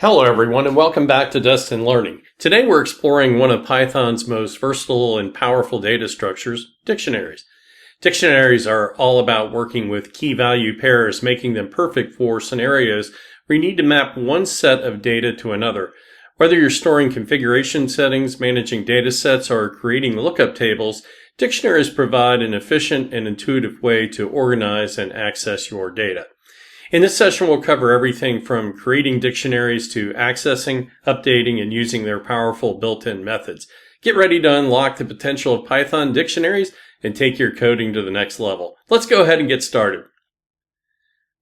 Hello everyone and welcome back to Destin Learning. Today we're exploring one of Python's most versatile and powerful data structures, dictionaries. Dictionaries are all about working with key value pairs, making them perfect for scenarios where you need to map one set of data to another. Whether you're storing configuration settings, managing data sets, or creating lookup tables, dictionaries provide an efficient and intuitive way to organize and access your data. In this session, we'll cover everything from creating dictionaries to accessing, updating, and using their powerful built-in methods. Get ready to unlock the potential of Python dictionaries and take your coding to the next level. Let's go ahead and get started.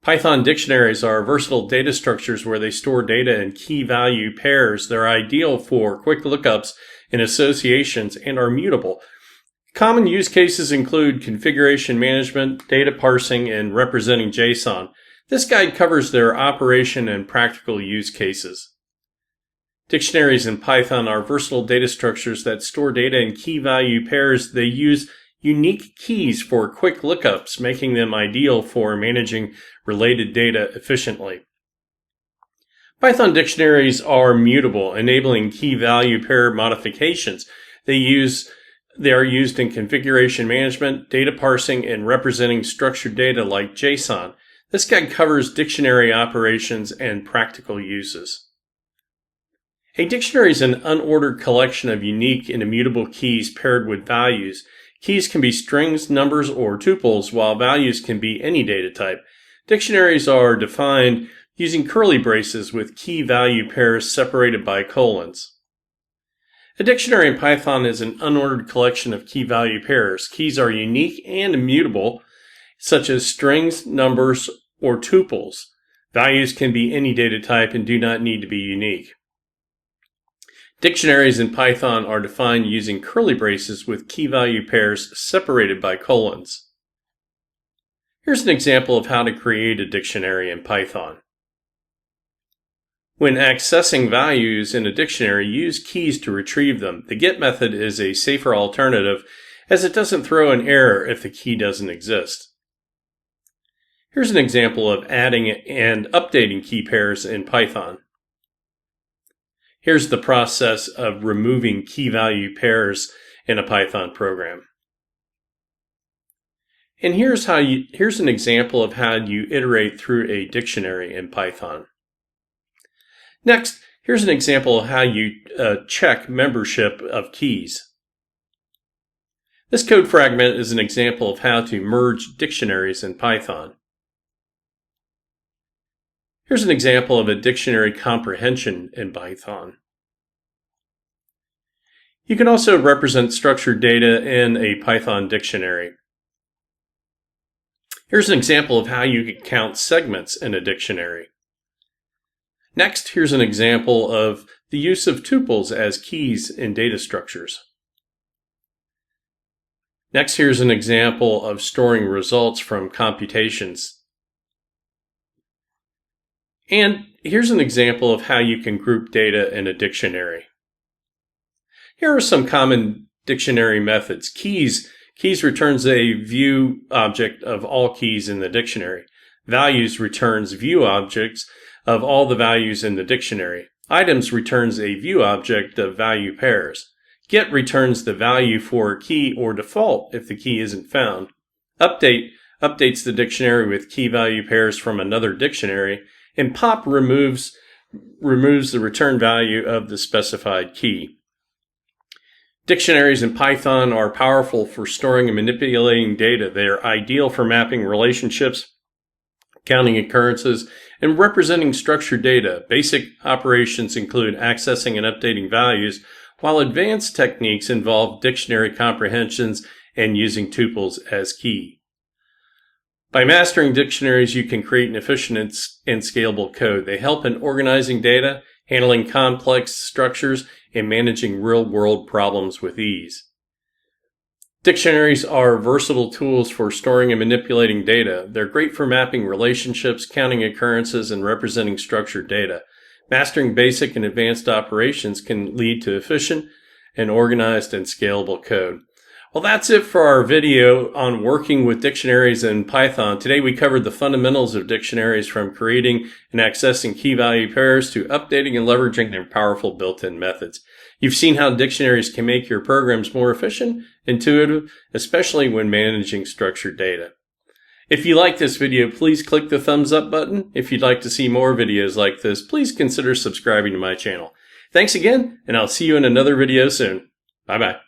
Python dictionaries are versatile data structures where they store data in key value pairs. They're ideal for quick lookups and associations and are mutable. Common use cases include configuration management, data parsing, and representing JSON. This guide covers their operation and practical use cases. Dictionaries in Python are versatile data structures that store data in key value pairs. They use unique keys for quick lookups, making them ideal for managing related data efficiently. Python dictionaries are mutable, enabling key value pair modifications. They are used in configuration management, data parsing, and representing structured data like JSON. This guide covers dictionary operations and practical uses. A dictionary is an unordered collection of unique and immutable keys paired with values. Keys can be strings, numbers, or tuples, while values can be any data type. Dictionaries are defined using curly braces with key value pairs separated by colons. A dictionary in Python is an unordered collection of key value pairs. Keys are unique and immutable, such as strings, numbers, or tuples. Values can be any data type and do not need to be unique. Dictionaries in Python are defined using curly braces with key value pairs separated by colons. Here's an example of how to create a dictionary in Python. When accessing values in a dictionary, use keys to retrieve them. The get method is a safer alternative as it doesn't throw an error if the key doesn't exist. Here's an example of adding and updating key pairs in Python. Here's the process of removing key value pairs in a Python program. And here's an example of how you iterate through a dictionary in Python. Next, here's an example of how you check membership of keys. This code fragment is an example of how to merge dictionaries in Python. Here's an example of a dictionary comprehension in Python. You can also represent structured data in a Python dictionary. Here's an example of how you can count segments in a dictionary. Next, here's an example of the use of tuples as keys in data structures. Next, here's an example of storing results from computations. And here's an example of how you can group data in a dictionary. Here are some common dictionary methods. Keys returns a view object of all keys in the dictionary. Values returns view objects of all the values in the dictionary. Items returns a view object of value pairs. Get returns the value for a key or default if the key isn't found. Update updates the dictionary with key value pairs from another dictionary. And pop removes the return value of the specified key. Dictionaries in Python are powerful for storing and manipulating data. They are ideal for mapping relationships, counting occurrences, and representing structured data. Basic operations include accessing and updating values, while advanced techniques involve dictionary comprehensions and using tuples as key. By mastering dictionaries, you can create an efficient and scalable code. They help in organizing data, handling complex structures, and managing real-world problems with ease. Dictionaries are versatile tools for storing and manipulating data. They're great for mapping relationships, counting occurrences, and representing structured data. Mastering basic and advanced operations can lead to efficient and organized and scalable code. Well, that's it for our video on working with dictionaries in Python. Today we covered the fundamentals of dictionaries, from creating and accessing key value pairs to updating and leveraging their powerful built-in methods. You've seen how dictionaries can make your programs more efficient, intuitive, especially when managing structured data. If you like this video, please click the thumbs up button. If you'd like to see more videos like this, please consider subscribing to my channel. Thanks again, and I'll see you in another video soon. Bye-bye.